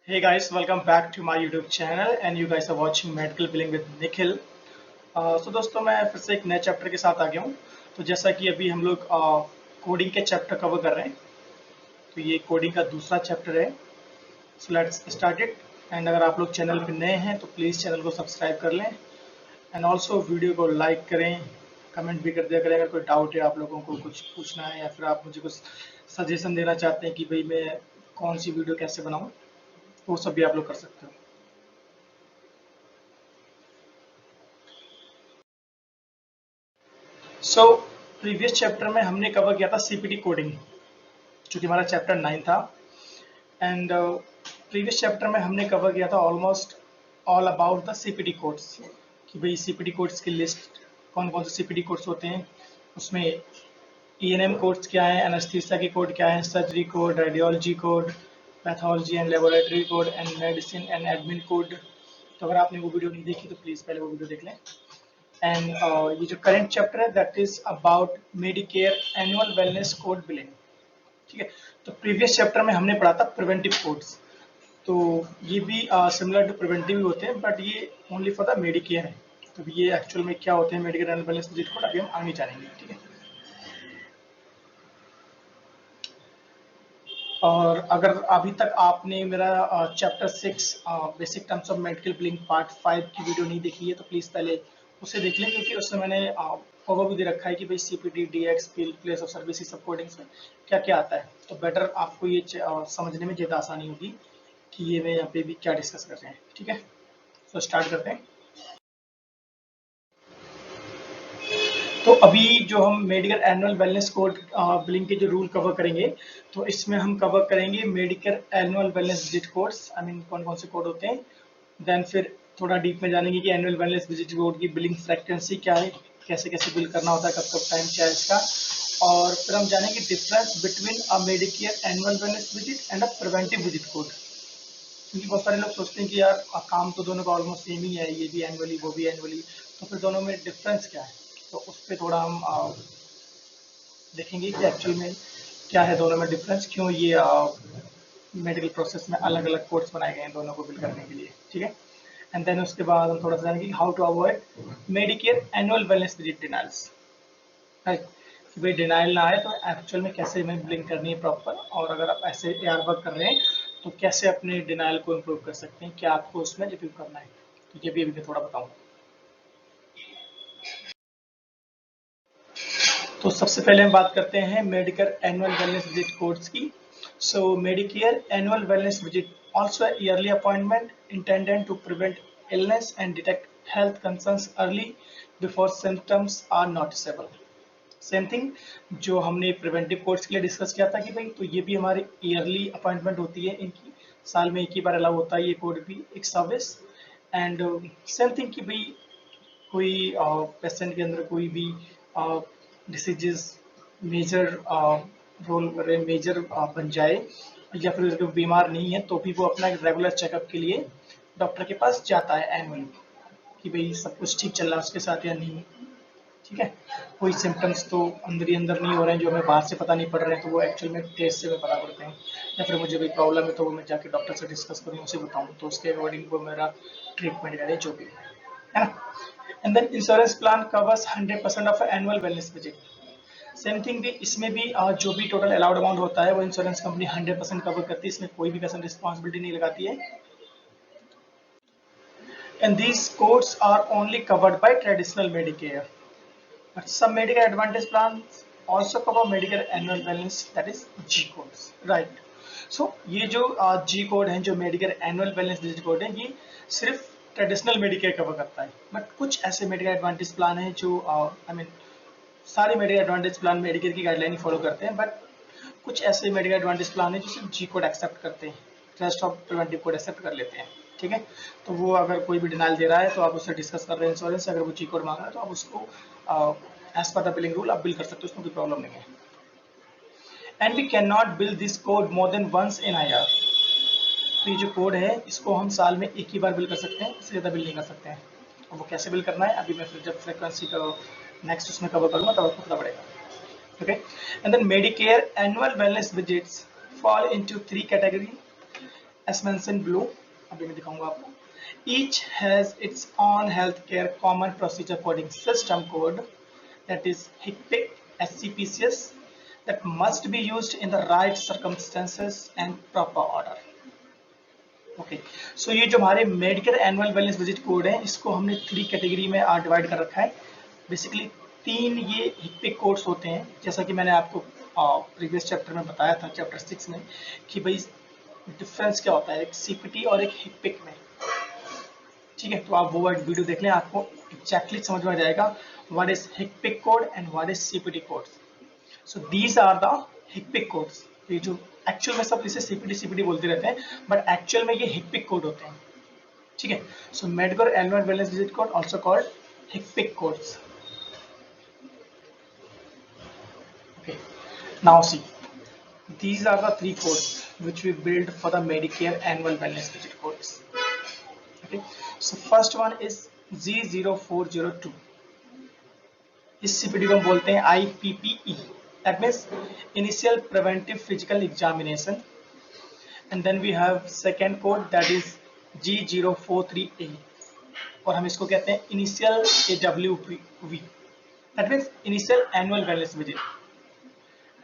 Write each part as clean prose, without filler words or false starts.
Hey guys, welcome back to my YouTube channel and you guys are watching Medical Billing with Nikhil. So दोस्तों मैं फिर से एक नए चैप्टर के साथ आ गया हूँ। तो जैसा कि अभी हम लोग कोडिंग के चैप्टर कवर कर रहे हैं, तो ये कोडिंग का दूसरा चैप्टर है। So let's start it. And अगर आप लोग चैनल पे नए हैं तो प्लीज़ चैनल को सब्सक्राइब कर लें एंड ऑल्सो वीडियो को लाइक करें, कमेंट भी कर दिया करें। अगर कोई डाउट है, आप लोगों को कुछ पूछना है या फिर आप मुझे कुछ सजेशन देना चाहते हैं कि भाई मैं कौन सी वीडियो कैसे बनाऊँ, तो वो सब भी आप लोग कर सकते हो। सो प्रीवियस चैप्टर में हमने कवर किया था सीपीटी कोडिंग, जो कि हमारा चैप्टर 9 था। एंड प्रीवियस चैप्टर में हमने कवर किया था almost all about the CPT codes, कि भाई सीपीटी कोड्स की लिस्ट कौन कौन से सीपीटी कोड्स होते हैं, उसमें ईएनएम कोड्स क्या है, एनेस्थीसिया के कोड क्या है, surgery code, radiology code, pathology and laboratory code and medicine and admin code. तो अगर आपने वो वीडियो नहीं देखी तो प्लीज़ पहले वो वीडियो देख लें। एंड ये जो करंट चैप्टर है that is about Medicare annual wellness code billing. ठीक है, तो प्रीवियस चैप्टर में हमने पढ़ा था प्रिवेंटिव कोड्स, तो ये भी सिमिलर टू प्रिवेंटिव ही होते हैं, बट ये ओनली फॉर द मेडिकेयर है। तो ये एक्चुअल में क्या होते हैं Medicare annual wellness visit code, अभी हम आगे जानेंगे। ठीक है, और अगर अभी तक आपने मेरा chapter 6 basic terms of medical billing part 5 की वीडियो नहीं देखी है तो प्लीज़ पहले उसे देख लें, क्योंकि उसमें मैंने ओवरव्यू दे रखा है कि भाई CPT, DX, place of service, सब कोडिंग्स में क्या क्या आता है। तो बेटर आपको ये समझने में ज़्यादा आसानी होगी कि ये मैं यहाँ पे भी क्या डिस्कस कर रहे हैं। ठीक है, तो स्टार्ट करते हैं। तो अभी जो हम medical annual wellness code billing के जो रूल कवर करेंगे, तो इसमें हम कवर करेंगे medical annual wellness visit codes, I mean कौन कौन से कोड होते हैं। देन फिर थोड़ा डीप में जानेंगे कि एनुअल वेलनेस विजिट कोड की बिलिंग फ्रीक्वेंसी क्या है, कैसे कैसे बिल करना होता है, कब कब टाइम क्या है इसका। और फिर हम जानेंगे difference between a Medicare annual wellness visit and a preventive visit code, क्योंकि बहुत सारे लोग सोचते हैं कि यार काम तो दोनों का ऑलमोस्ट सेम ही है, ये भी एनुअली वो भी एनुअली, तो फिर दोनों में डिफरेंस क्या है। तो उस पर थोड़ा हम देखेंगे कि एक्चुअल में क्या है दोनों में डिफरेंस, क्यों ये मेडिकल प्रोसेस में अलग अलग कोड्स बनाए गए हैं दोनों को बिल करने के लिए। ठीक है, एंड देन उसके बाद हम थोड़ा सा जानेंगे how to avoid Medicare annual wellness visit denials, right, कि भाई डिनाइल ना आए तो एक्चुअल में कैसे हमें बिलिंग करनी है प्रॉपर, और अगर आप ऐसे एआर वर्क कर रहे हैं तो कैसे अपने डिनाइल को इम्प्रूव कर सकते हैं, क्या आपको उसमें रिव्यू करना है। तो ये भी अभी मैं थोड़ा बताऊंगा। तो सबसे पहले हम बात करते हैं medical annual wellness visit codes की। So Medicare annual wellness visit also yearly appointment intended to prevent illness and detect health concerns early before symptoms are noticeable. Same thing जो हमने प्रिवेंटिव कोर्स के लिए डिस्कस किया था कि भाई, तो ये भी हमारी ईयरली अपॉइंटमेंट होती है इनकी, साल में एक ही बार अलाउ होता है ये कोड भी, एक सर्विस। एंड सेम थिंग कि भाई कोई पेशेंट के अंदर कोई भी डिसीजेस मेजर रोल करे, मेजर बन जाए, या फिर उसको बीमार नहीं है तो भी वो अपना रेगुलर चेकअप के लिए डॉक्टर के पास जाता है एनुअली, कि भाई सब कुछ ठीक चल रहा है उसके साथ या नहीं। ठीक है, कोई सिम्टम्स तो अंदर ही अंदर नहीं हो रहे हैं जो हमें बाहर से पता नहीं पड़ रहे हैं, तो वो एक्चुअल में टेस्ट से हमें पता पड़ते हैं। या फिर मुझे कोई प्रॉब्लम है तो वो मैं जाके डॉक्टर से डिस्कस करूँ, उसे बताऊँ, तो उसके अकॉर्डिंग वो मेरा ट्रीटमेंट करे जो भी है ना। And then insurance plan covers 100% of annual wellness visit. Same thing भी इसमें भी जो भी टोटल अलाउड अमाउंट होता है वो इंश्योरेंस कंपनी 100% कवर करती है, इसमें कोई भी पर्सन रिस्पॉन्सिबिलिटी नहीं लगाती है। And these codes are only covered by traditional Medicare, but some Medicare Advantage plans also cover Medicare annual wellness, that is G codes, right? So ये जो G कोड है, जो Medicare annual wellness visit code है, ये सिर्फ traditional Medicare cover करता है। But कुछ ऐसे मेडिकेयर एडवांटेज प्लान हैं जो आई मीन सारे मेडिकेयर एडवांटेज प्लान मेडिकेयर की गाइडलाइन फॉलो करते हैं, बट कुछ ऐसे मेडिकेयर एडवांटेज प्लान है जो सिर्फ जी कोड एक्सेप्ट करते हैं, rest of preventive code accept कर लेते हैं। ठीक है, तो वो अगर कोई भी डिनाइल दे रहा है तो आप उससे डिस्कस कर रहे हैं इंश्योरेंस से, अगर वो जी कोड मांग रहा है तो आप उसको as per the billing rule आप बिल कर सकते हो, उसमें कोई प्रॉब्लम नहीं है। And we can not bill this code more than once in year. तो ये जो कोड है इसको हम साल में एक ही बार बिल कर सकते हैं, इससे ज़्यादा बिल नहीं कर सकते हैं। और वो कैसे बिल करना है अभी मैं फिर जब फ्रिक्वेंसी का नेक्स्ट उसमें कवर करूँगा तब आपको पता पड़ेगा। Okay, and then Medicare annual wellness visits fall into three categories: as mentioned below, अभी मैं दिखाऊंगा आपको. Each has its own healthcare common procedure coding system code, that is HCPC, SCPCS, that must be used in the right circumstances and proper order. Okay, so ये जो हमारे Medicare annual wellness visit code है, इसको हमने 3 category में divide कर रखा है. बेसिकली 3 ये हिप्पिक कोड्स होते हैं, जैसा कि मैंने आपको प्रीवियस चैप्टर में बताया था, चैप्टर 6 में, कि भाई डिफरेंस क्या होता है एक सीपीटी और एक हिप्पिक में. ठीक है, तो आप वो वीडियो देख लें, आपको एग्जैक्टली समझ में आ जाएगा व्हाट इज हिप्पिक code and what is CPT codes. So these are the हिप्पिक कोड्स. ये जो एक्चुअल में सब इसे सीपीटी सीपीटी बोलते रहते हैं, बट एक्चुअल में ये हिप्पिक कोड होते हैं. ठीक है, so Medicare annual wellness visit code also called हिप्पिक codes. Okay, now see, these are the 3 codes which we build for the Medicare annual wellness visit codes. Okay, so first one is G0402. इस CPT को हम बोलते हैं IPPE. That means Initial Preventive Physical Examination. And then we have second code, that is G043A. और हम इसको कहते हैं Initial AWV. That means Initial Annual Wellness Visit.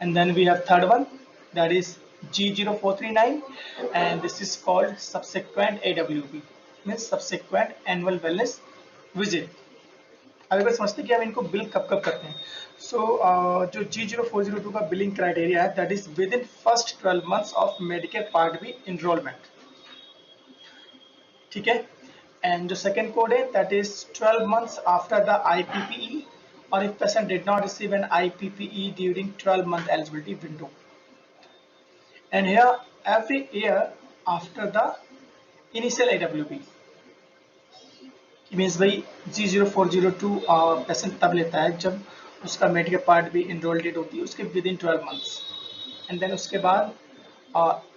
And then we have third one, that is G0439, and this is called subsequent AWV, means subsequent annual wellness visit. अब अगर समझते हैं कि हम इनको बिल कब कब करते हैं. सो जो G0402 का बिलिंग क्राइटेरिया है, that is within first 12 months of Medicare part B enrolment. ठीक है, एंड जो सेकेंड कोड है, that is 12 months after the IPPE, or if patient did not receive an IPPE during 12-month eligibility window. And here every year after the initial AWP. means भाई G0402 patient तब लेता है जब उसका medical part भी enrol date होती है उसके within 12 months. And then उसके बाद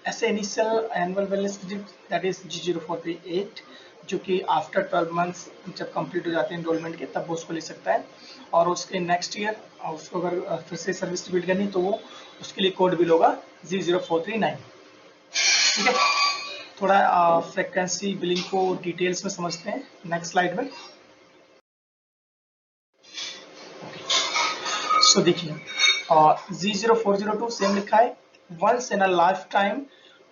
ऐसे initial annual wellness visit, that is G0438, जो कि आफ्टर 12 मंथ्स जब कंप्लीट हो जाते हैं एनरोलमेंट के, तब वो उसको ले सकता है. और उसके नेक्स्ट ईयर उसको अगर फिर से सर्विस रिपीट करनी तो वो उसके लिए कोड बिल होगा G0439. ठीक है, थोड़ा फ्रीक्वेंसी बिलिंग को डिटेल्स में समझते हैं नेक्स्ट स्लाइड में. सो देखिए, G0402 सेम लिखा है, once in a life time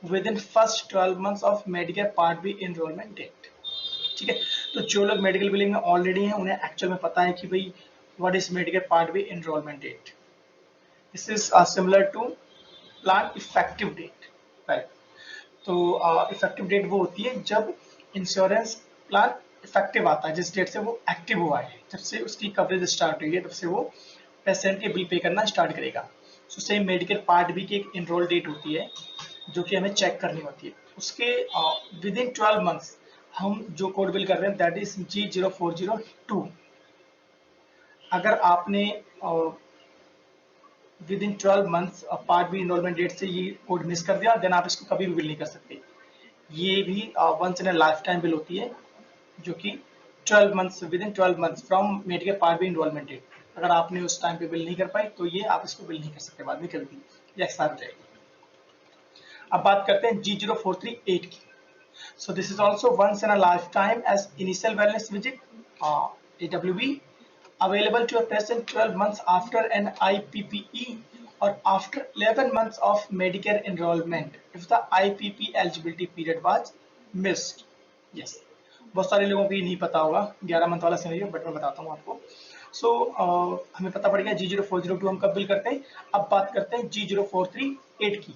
within first 12 months of Medicare part B enrolment date. ठीक है, तो जो लोग मेडिकल बिलिंग में ऑलरेडी हैं उन्हें एक्चुअल में पता है कि भाई what is Medicare part B enrolment date. This is similar to plan effective date, right. तो इफेक्टिव डेट वो होती है जब इंश्योरेंस प्लान इफेक्टिव आता है, जिस डेट से वो एक्टिव हुआ है, जब से उसकी कवरेज स्टार्ट हुई है, तब से वो पेशेंट के बिल पे करना स्टार्ट करेगा. So same medical part B की एक एनरोल डेट होती है जो कि हमें चेक करनी होती है. उसके विद इन 12 मंथ्स हम जो कोड बिल कर रहे हैं, दैट इज G0402. अगर आपने within 12 months part B enrolment date से ये कोड मिस कर दिया, देन आप इसको कभी भी बिल नहीं कर सकते. ये भी once in a life time bill होती है, जो कि 12 months, within 12 months from medical part B enrolment date. अगर आपने उस टाइम पे बिल नहीं कर पाए तो ये आप इसको बिल नहीं कर सकते बाद में कभी भी, ये एक्सपायर हो जाएगी. अब बात करते हैं G0438 की. So this is also once in a lifetime as initial wellness visit, AWV, available to a patient 12 months after an IPPE or after 11 months of Medicare enrollment if the IPP eligibility period was missed. Yes, बहुत सारे लोगों को ये नहीं पता होगा 11 month वाला scenario, but मैं बताता हूँ आपको. सो हमें पता पड़ गया G0402 हम कब बिल करते हैं. अब बात करते हैं G0438 की.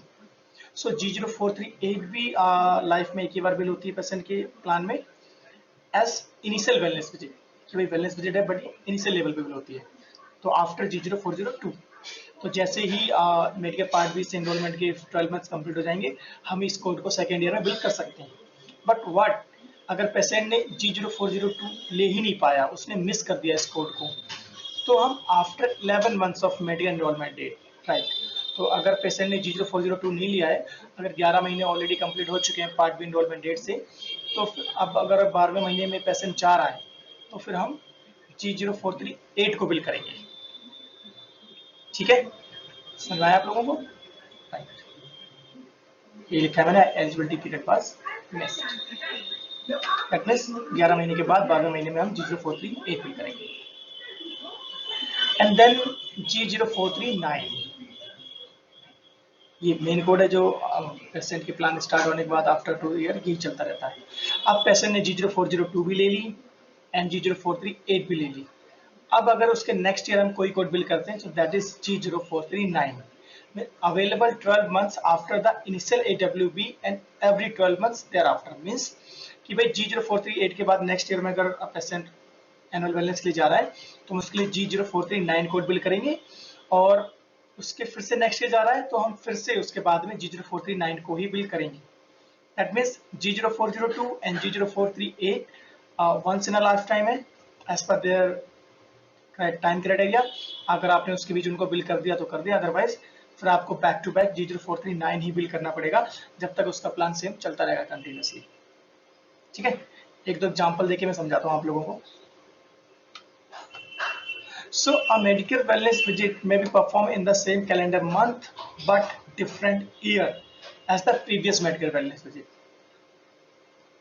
सो G0438 भी लाइफ में एक ही बार बिल होती है पेशेंट के प्लान में एज इनिशियल वेलनेस विजिट, कि भाई वेलनेस विजिट है बट इनिशियल लेवल पे बिल होती है. तो आफ्टर G0402, तो जैसे ही मेडिकल पार्ट बी से एनरोलमेंट के 12 मंथ्स कंप्लीट हो जाएंगे, हम इस कोड को सेकेंड ईयर में बिल कर सकते हैं. बट व्हाट अगर पेशेंट ने G0402 ले ही नहीं पाया, उसने मिस कर दिया इस कोड को, तो हम after 11 months of medical enrolment date, right. तो अगर पेशेंट ने G0402 नहीं लिया है, अगर 11 महीने ऑलरेडी कंप्लीट हो चुके हैं पार्ट बी एनरोलमेंट डेट से, तो अब अगर 12वें महीने में पेशेंट चाह रहा है तो फिर हम G0438 को बिल करेंगे. ठीक है, समझ आया आप लोगों को, राइट. ये लिखा है मैंने, eligibility period was missed. That means 11 महीने के बाद 12वें महीने में हम G0438 बिल करेंगे। एंड देन G0439, ये मेन कोड है जो पेशेंट के प्लान स्टार्ट होने के बाद आफ्टर 2 ईयर यही चलता रहता है। अब पेशेंट ने G0402 भी ले ली एंड G0438 भी ले ली। अब अगर उसके नेक्स्ट ईयर हम कोई कोड बिल करते हैं, so that is G0439 available 12 months after the initial AWB and every 12 months thereafter, means कि भाई G0438 के बाद नेक्स्ट ईयर में अगर पेशेंट एनुअल वेलनेस के लिए जा रहा है तो हम उसके लिए G0439 कोड बिल करेंगे, और उसके फिर से नेक्स्ट ईयर जा रहा है तो हम फिर से उसके बाद में G0439 को ही बिल करेंगे। That means G0402 and G0438 once in a life time है as per their time criteria. अगर आपने उसके बीच उनको बिल कर दिया तो कर दिया, अदरवाइज फिर आपको बैक टू बैक G0439 ही बिल करना पड़ेगा जब तक उसका प्लान सेम चलता रहेगा कंटिन्यूसली। ठीक है, एक दो एग्जांपल देके मैं समझाता हूँ आप लोगों को। So a Medicare wellness visit may be performed in the same calendar month but different year as the previous Medicare wellness visit.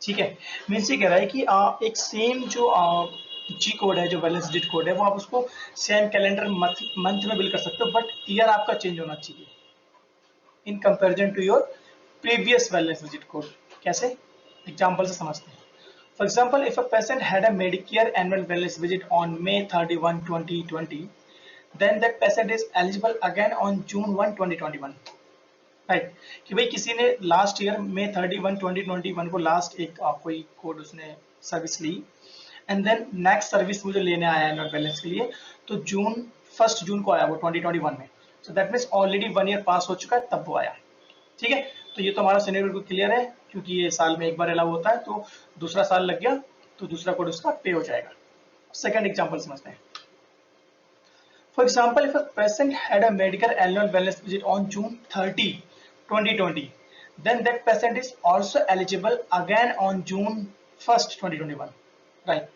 ठीक है, मीन्स ये कह रहा है कि एक सेम जो जी कोड है, जो वेलनेस विजिट कोड है, वो आप उसको सेम कैलेंडर मंथ में बिल कर सकते हो, बट ईयर आपका चेंज होना चाहिए in comparison to your previous wellness visit code. कैसे, एग्जांपल से समझते हैं। For example, if a patient had a Medicare annual wellness visit on May 31, 2020, then that patient is eligible again on June 1, 2021. Right? कि भाई किसी ने last year May 31, 2021 को last एक कोई कोड उसने सर्विस ली, एंड देन नेक्स्ट सर्विस मुझे लेने आया एनुअल बैलेंस के लिए, तो जून 1 जून को आया वो 2021 में। So that means already 1 year pass हो चुका है तब वो आया। ठीक है, तो ये तो हमारा सिनेरियो बिल्कुल क्लियर है, क्योंकि ये साल में एक बार अलाउ होता है, तो दूसरा साल लग गया तो दूसरा कोड उसका पे हो जाएगा। सेकंड एग्जांपल समझते हैं। For example, if a patient had a medical annual wellness visit on June 30, 2020, then that patient is also eligible again on June 1, 2021। Right,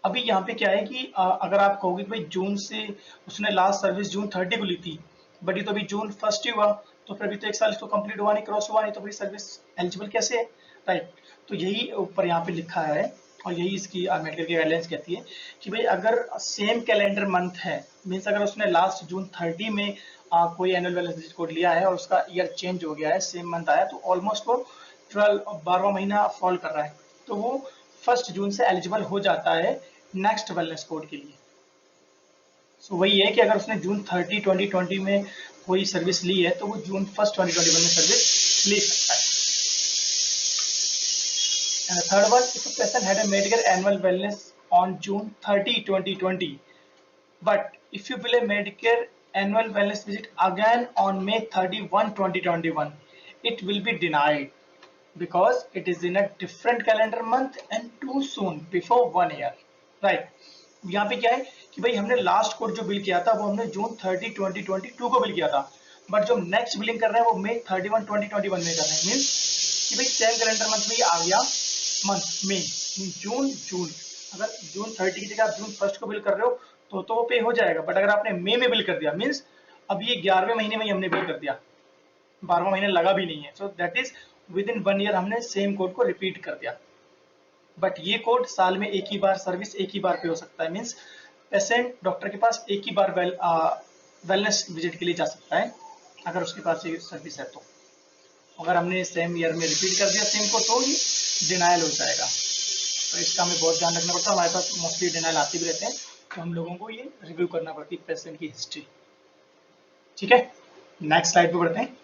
अभी यहाँ पे क्या है कि अगर आप कहोगे कि भाई जून से उसने लास्ट सर्विस जून 30 को ली थी, बट ये तो अभी जून 1 ही हुआ, तो फिर अभी तो एक साल इसको कंप्लीट हुआ नहीं, क्रॉस हुआ नहीं, तो फिर सर्विस एलिजिबल कैसे है। राइट, तो यही ऊपर यहाँ पे लिखा है, और यही इसकी मेडिकल की गाइडलाइंस कहती है कि भाई अगर सेम कैलेंडर मंथ है, मीन्स अगर उसने लास्ट जून 30 में कोई एनुअल वेलनेस विजिट कोड लिया है और उसका ईयर चेंज हो गया है, सेम मंथ आया, तो ऑलमोस्ट वो 12वां महीना फॉल कर रहा है, तो वो 1 जून से एलिजिबल हो जाता है नेक्स्ट वेलनेस कोड के लिए। सो वही है कि अगर उसने जून 30, 2020 में कोई सर्विस ली है तो वो जून 1, 2021 में सर्विस ले सकता है। And the third one, if a person had a medical annual wellness on June 30, 2020, but if you bill a Medicare annual wellness visit again on May 31, 2021, it will be denied because it is in a different calendar month and too soon before 1 year. Right? यहाँ पे क्या है कि भाई हमने last code जो bill किया था वो हमने जून 30, 2022 को बिल किया था, बट जो नेक्स्ट बिलिंग कर रहे हैं वो May 31, 2021 में कर रहे हैं। मीन्स कि भाई सेम कैलेंडर मंथ में ये आ गया मंथ में, जून, अगर जून 30 की जगह आप जून 1 को बिल कर रहे हो तो वो पे हो जाएगा, बट अगर आपने मई में बिल कर दिया, मीन्स अब ये 11वें महीने में ही हमने बिल कर दिया, 12वां महीने लगा भी नहीं है, so that is with in 1 year हमने सेम कोड को रिपीट कर दिया। बट ये कोड साल में एक ही बार सर्विस एक ही बार पे हो सकता है, मीन्स पेशेंट डॉक्टर के पास एक ही बार वेलनेस विजिट के लिए जा सकता है अगर उसके पास ये सर्विस है। तो अगर हमने सेम ईयर में रिपीट कर दिया सेम कोड तो ये डिनाइल हो जाएगा, तो इसका हमें बहुत ध्यान रखना पड़ता है। हमारे पास मोस्टली डिनाइल आते भी रहते हैं, तो हम लोगों को ये रिव्यू करना पड़ती है पेशेंट की हिस्ट्री। ठीक है, नेक्स्ट स्लाइड पे बढ़ते हैं।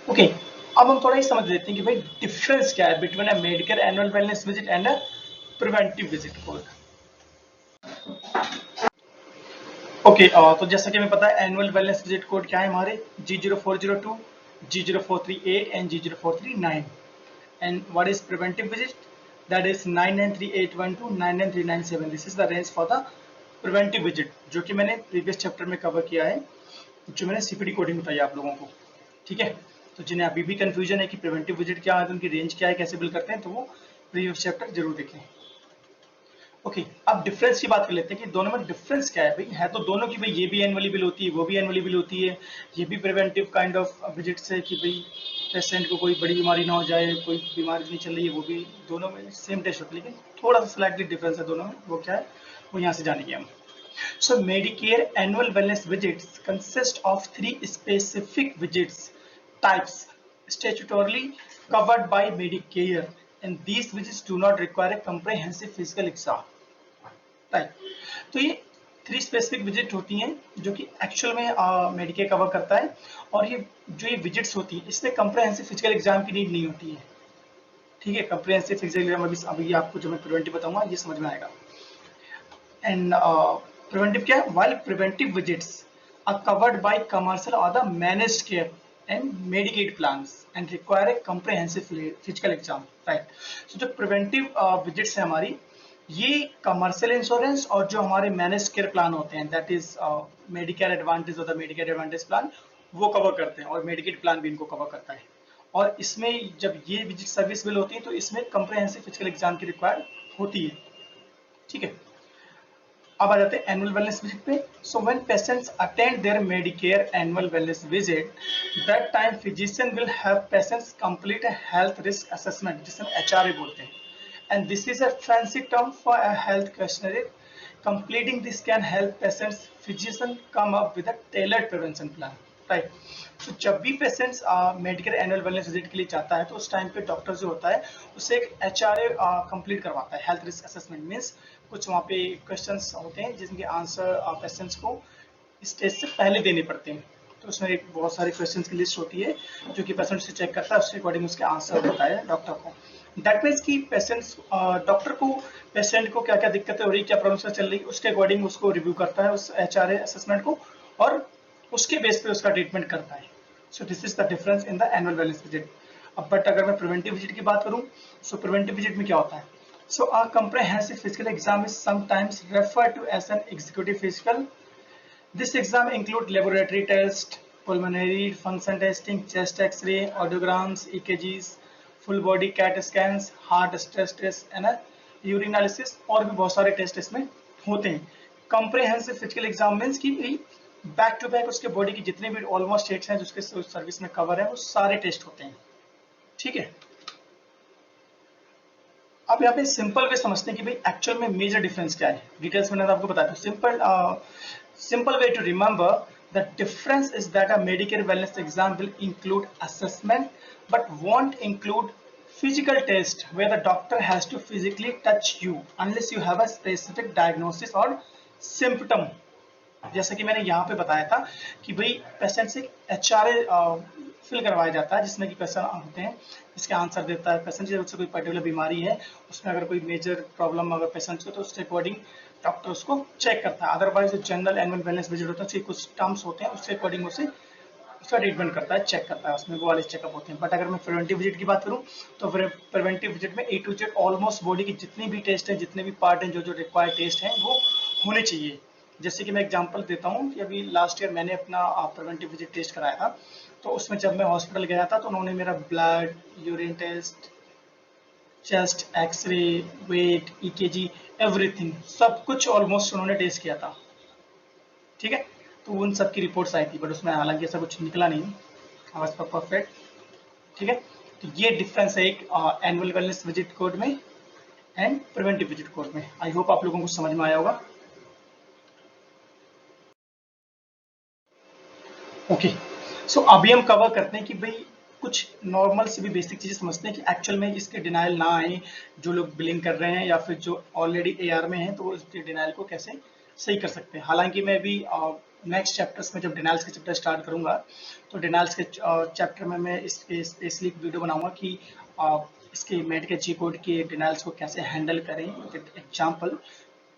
ओके, अब हम थोड़ा ही समझ लेते हैं कि भाई डिफरेंस क्या है between a medical annual wellness visit and a preventive visit code. Okay, तो जैसा कि हमें पता है एनुअल वेलनेस विजिट कोड क्या है हमारे, G0402, G0438 and G0439, and what is preventive visit, that is 993812 993997। This is the range for the preventive visit, जो कि मैंने प्रीवियस चैप्टर में कवर किया है, जो मैंने सीपीडी कोडिंग बताई आप लोगों को। ठीक है, तो जिन्हें अभी भी कंफ्यूजन है कि प्रिवेंटिव विजिट क्या है, उनकी रेंज क्या है, कैसे बिल करते हैं, तो वो प्रीवियस चैप्टर जरूर देखें। ओके, अब डिफरेंस की बात कर लेते हैं कि दोनों में डिफरेंस क्या है भाई। है तो दोनों की भाई, ये भी एनुअली बिल होती है, वो भी एनुअली बिल होती है, ये भी प्रिवेंटिव काइंड ऑफ विजिट्स है कि भाई पेशेंट को कोई बड़ी बीमारी ना हो जाए, कोई बीमारी नहीं चल रही है, वो भी दोनों में सेम टेस्ट होती है, लेकिन थोड़ा सा स्लाइटली डिफरेंस है दोनों में। वो क्या है, वो यहाँ से जानेंगे हम। So Medicare annual wellness visits consist of 3 specific visits types statutorily covered by Medicare, and these visits do not require a comprehensive physical exam. Right. तो ये 3 स्पेसिफिक विजिट होती हैं जो कि एक्चुअल में मेडिकेयर कवर करता है, और ये जो ये विजिट्स होती है इसमें कंप्रहेंसिव फिजिकल एग्जाम की नीड नहीं होती है। ठीक है, कंप्रहेंसिव फिजिकल एग्जाम अभी आपको जो मैं प्रिवेंटिव बताऊंगा ये समझ में आएगा। And preventive care, while preventive visits are covered by commercial or the managed care and Medicaid plans and require a comprehensive physical exam, right? So जो preventive visits है हमारी, ये कमर्शियल इंश्योरेंस और जो हमारे मैनेज केयर प्लान होते हैं, that is Medicare advantage और द मेडिकेयर एडवांटेज प्लान, वो कवर करते हैं, और मेडिकेड प्लान भी इनको कवर करता है। और इसमें जब ये विजिट सर्विस बिल होती है तो इसमें कंप्रहेंसिव फिजिकल एग्जाम की रिक्वायर्ड होती है। ठीक है, अब आ जाते हैं एनुअल वेलनेस विजिट पे। So when patients attend their Medicare annual wellness visit, that time physician will have patients complete a health risk assessment, जिसे हम एचआरए बोलते हैं, and this is a fancy term for a health questionnaire. Completing this can help patients physician come up with a tailored prevention plan, right? तो जब भी patients medical annual wellness visit के लिए जाता है तो उस टाइम पे डॉक्टर जो होता है उससे एक एचआरए कंप्लीट करवाता है। हेल्थ रिस्क असेसमेंट मींस कुछ वहाँ पे क्वेश्चंस होते हैं जिनके आंसर पेशेंट्स को स्टेज से पहले देने पड़ते हैं। तो उसमें एक बहुत सारे क्वेश्चंस की लिस्ट होती है जो कि पेशेंट से चेक करता है, उसके अकॉर्डिंग उसके आंसर देता है डॉक्टर को। दैट मीन्स कि पेशेंट्स डॉक्टर को पेशेंट को क्या क्या दिक्कतें हो रही, क्या प्रॉब्लम चल रही, उसके अकॉर्डिंग उसको रिव्यू करता है उस एचआरए असेसमेंट को, और उसके बेस पे उसका ट्रीटमेंट करता है। So this is the difference in the annual wellness visit. अब बट अगर मैं प्रिवेंटिव विजिट की बात करूं, सो प्रिवेंटिव विजिट में क्या होता है? सो अ comprehensive physical exam is sometimes referred to as an executive physical. This exam include laboratory test, pulmonary function testing, chest x-ray, audiograms, EKGs, full body CAT scans, heart stress test and a urinalysis, और भी बहुत सारे test इसमें होते हैं। comprehensive physical exam means कि back to back उसके body की जितने भी ऑलमोस्ट स्टेट्स हैं जिसके सर्विस में कवर है वो सारे टेस्ट होते हैं। ठीक है, अब यहाँ पे सिंपल वे समझते हैं कि भाई एक्चुअल में मेजर डिफरेंस क्या है। डिटेल्स में आपको बताता हूँ। Simple way to remember the difference is that a Medicare wellness exam will include assessment but won't include physical test where the doctor has to physically touch you unless you have a specific diagnosis or symptom। जैसा कि मैंने यहाँ पे बताया था कि भाई patient से एचआरए फिल करवाया जाता है जिसमें कि क्वेश्चन होते हैं, इसके आंसर देता है पेशेंट। जैसे कोई पर्टिकुलर बीमारी है उसमें अगर कोई मेजर प्रॉब्लम अगर पेशेंट को, तो उसके अकॉर्डिंग डॉक्टर उसको चेक करता है। अदरवाइज जो जनरल एनुअल वेलनेस विजिट होता है उसके कुछ टर्म्स होते हैं, उसके अकॉर्डिंग उसे उसका ट्रीटमेंट करता है, चेक करता है, उसमें वो वाले चेकअप होते हैं। बट अगर मैं प्रिवेंटिव विजिट की बात करूँ तो प्रिवेंटिव विजिट में ए टू जेड ऑलमोस्ट बॉडी की जितनी भी टेस्ट है, जितने भी पार्ट हैं, जो जो रिक्वायर्ड टेस्ट हैं वो होने चाहिए। जैसे कि मैं एग्जांपल देता हूँ कि अभी लास्ट ईयर मैंने अपना प्रिवेंटिव विजिट टेस्ट कराया था, तो उसमें जब मैं हॉस्पिटल गया था तो उन्होंने मेरा blood, urine test, chest X-ray, weight, EKG, everything सब कुछ ऑलमोस्ट उन्होंने टेस्ट किया था। ठीक है, तो उन सब की रिपोर्ट्स आई थी, बट उसमें हालांकि ऐसा कुछ निकला नहीं, आवाज पर परफेक्ट। ठीक है, तो ये डिफरेंस है एक एनुअल वेलनेस विजिट कोड में एंड प्रिवेंटिव विजिट कोड में। आई होप आप लोगों को समझ में आया होगा। ओके, सो अभी हम कवर करते हैं कि भाई कुछ नॉर्मल से भी बेसिक चीजें समझते हैं कि एक्चुअल में इसके डिनाइल ना आए, जो लोग बिलिंग कर रहे हैं या फिर जो ऑलरेडी एआर में हैं तो वो इसके डिनाइल को कैसे सही कर सकते हैं। हालांकि मैं भी नेक्स्ट चैप्टर्स में जब डिनाइल्स के चैप्टर स्टार्ट करूंगा तो डिनाइल्स के चैप्टर में मैं इसके स्पेशली वीडियो बनाऊंगा कि इसके मेडिकल जी कोड के डिनाइल्स को कैसे हैंडल करें विद एग्जाम्पल।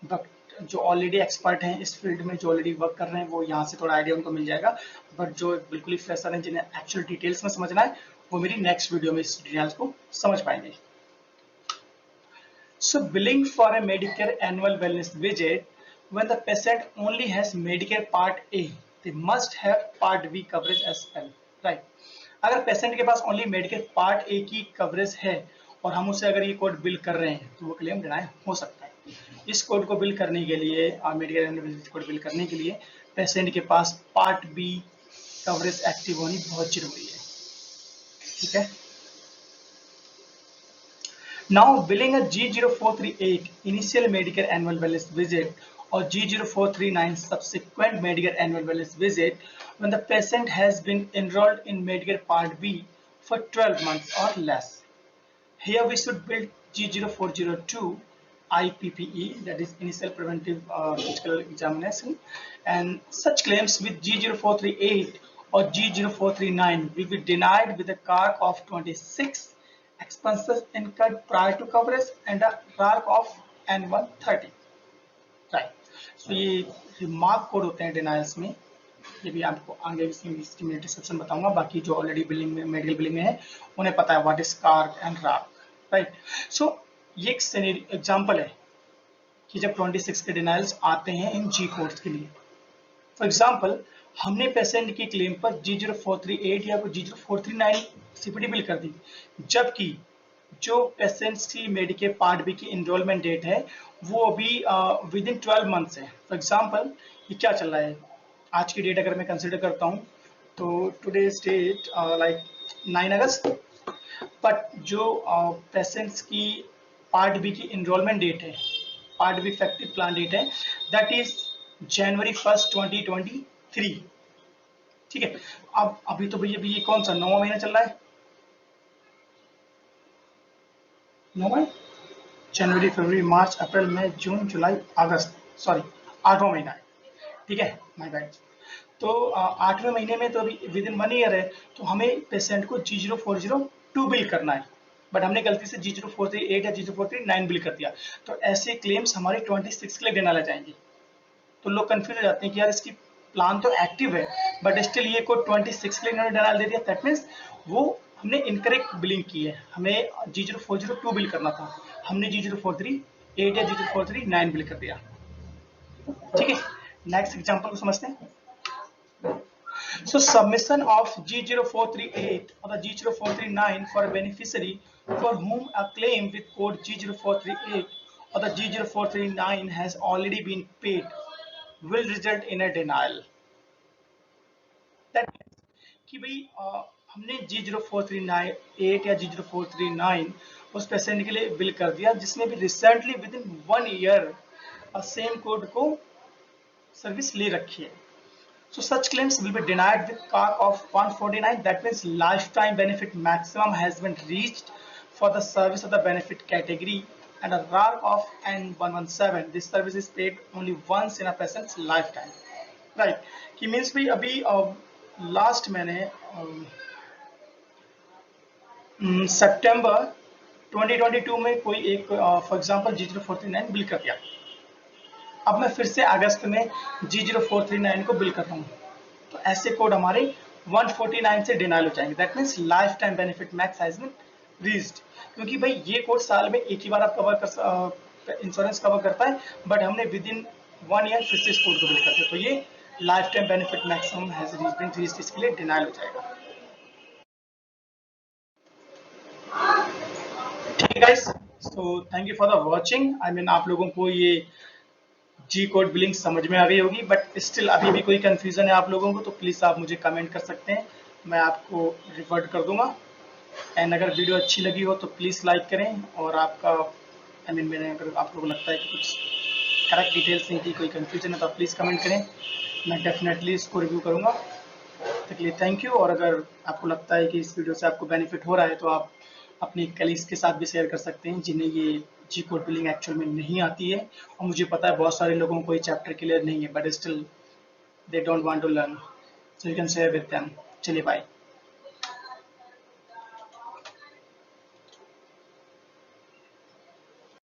बट जो ऑलरेडी एक्सपर्ट हैं इस फील्ड में, जो ऑलरेडी वर्क कर रहे हैं, वो यहाँ से थोड़ा आइडिया उनको मिल जाएगा। बट जो बिल्कुल ही फ्रेशर हैं जिन्हें एक्चुअल डिटेल्स में समझना है वो मेरी नेक्स्ट वीडियो में इस डिटेल्स को समझ पाएंगे। So billing for a Medicare annual wellness visit, when the patient only has Medicare Part A, they must have Part B coverage as well, right? अगर पेशेंट के पास ओनली मेडिकेयर पार्ट ए की coverage है और हम उसे अगर ये code bill कर रहे हैं तो वो क्लेम डिनाई हो सकता है। इस कोड को बिल करने के लिए medical annual visit code bill करने के लिए पेशेंट के पास पार्ट बी कवरेज एक्टिव होनी बहुत जरूरी है, ठीक है। Now billing a G0438 initial Medicare annual wellness visit or G0439 subsequent Medicare annual wellness visit when the patient has been enrolled in Medicare Part B for 12 months or less. Here we should bill G0402 IPPE, that is initial preventive physical examination, and such claims with G0438 or G0439 will be denied with a CARC of 26, expenses incurred prior to coverage, and a CARC of N130. Right, so ये remark code होते हैं denials में, ये भी आपको आगे इसकी मैं डिस्क्रिप्शन बताऊंगा। बाकी जो ऑलरेडी बिलिंग में मेडिकल बिलिंग में है उन्हें पता है व्हाट इज कार्क एंड राक, राइट। सो ये एक एग्जांपल है कि जब 26 के डिनाइल्स आते हैं इन जी कोड्स के लिए। फॉर एग्जांपल, हमने पेशेंट की क्लेम पर G0438 या G0439 सीपीडी बिल कर दी, जबकि जो पेशेंट्स की मेडिकेयर पार्ट बी की इनरोलमेंट डेट है वो अभी विद इन 12 मंथ्स है। फॉर एग्जांपल, ये क्या चल रहा है, आज की डेट अगर मैं कंसिडर करता हूँ तो टुडेज डेट लाइक 9 अगस्त, बट जो पेशेंट्स की पार्ट बी की इनरोलमेंट डेट है, part B effective plan date है, दैट इज January 1st 2023, ठीक है। अब अभी तो भैया ये कौन सा 9वां महीना चल रहा है, 9वां, जनवरी, फरवरी, मार्च, अप्रैल, मई, जून, जुलाई, अगस्त, सॉरी 8वां महीना है, ठीक है, माय बैड। तो 8वें महीने में तो अभी विद इन 1 ईयर है, तो हमें पेशेंट को G0402 बिल करना है, बट हमने गलती से G0438 या G0439 बिल कर दिया, तो ऐसे क्लेम्स हमारे 26 के लिए डिनाइल जाएंगे। तो लोग कंफ्यूज हो जाते हैं कि यार इसकी प्लान तो एक्टिव है बट स्टिल ये कोड 26 के लिए इन्होंने डाल दे दिया, दैट मीन्स वो हमने इनकरेक्ट बिलिंग की है, हमें G0402 बिल करना था, हमने G0438 या G0439 बिल कर दिया, ठीक है। नेक्स्ट एग्जांपल को समझते हैं। So submission of G0438 or the G0439 for a beneficiary for whom a claim with code G0438 or the G0439 has already been paid will result in a denial. That means कि भाई हमने G0438 या G0439 उस patient के लिए bill कर दिया जिसने भी recently with in 1 year same code को सर्विस ले रखी है। So such claims will be denied with CARC of 149. That means lifetime benefit maximum has been reached for the service of the benefit category, and a RARC of N117. This service is paid only once in a patient's lifetime. Right? कि means भी अभी last मैंने सितंबर 2022 में कोई एक for example G0439 bill कर दिया, अब मैं फिर से अगस्त में G0439 को बिल करता हूँ, तो ऐसे कोड हमारे 149 से डिनाइल हो जाएंगे। That means lifetime benefit max has been reached, क्योंकि भाई ये कोड साल में एक ही बार आप कवर कर इंश्योरेंस कवर करता है, बट हमने विद इन 1 ईयर फिर से इस कोड को बिल करते हैं, तो ये lifetime benefit maximum has been reached, इसके लिए डिनाइल हो जाएगा। ठीक है guys, so thank you for the watching. I mean आप लोगों को ये जी कोड बिलिंग समझ में आ गई होगी, बट स्टिल अभी भी कोई कंफ्यूजन है आप लोगों को तो प्लीज़ आप मुझे कमेंट कर सकते हैं, मैं आपको रिवर्ट कर दूंगा। एंड अगर वीडियो अच्छी लगी हो तो प्लीज़ लाइक करें, और आपका मैंने अगर आप लोगों को लगता है कि कुछ करेक्ट डिटेल्स नहीं थी, कोई कंफ्यूजन है तो आप प्लीज़ कमेंट करें, मैं डेफिनेटली इसको रिव्यू करूँगा। तक लिए थैंक यू, और अगर आपको लगता है कि इस वीडियो से आपको बेनिफिट हो रहा है तो आप अपनी कलीग्स के साथ भी शेयर कर सकते हैं जिन्हें ये जी कोड बिलिंग एक्चुअल में नहीं आती है, और मुझे पता है बहुत सारे लोगों को ये चैप्टर क्लियर नहीं है, but still they don't want to learn, so you can share with them. चलिए बाय।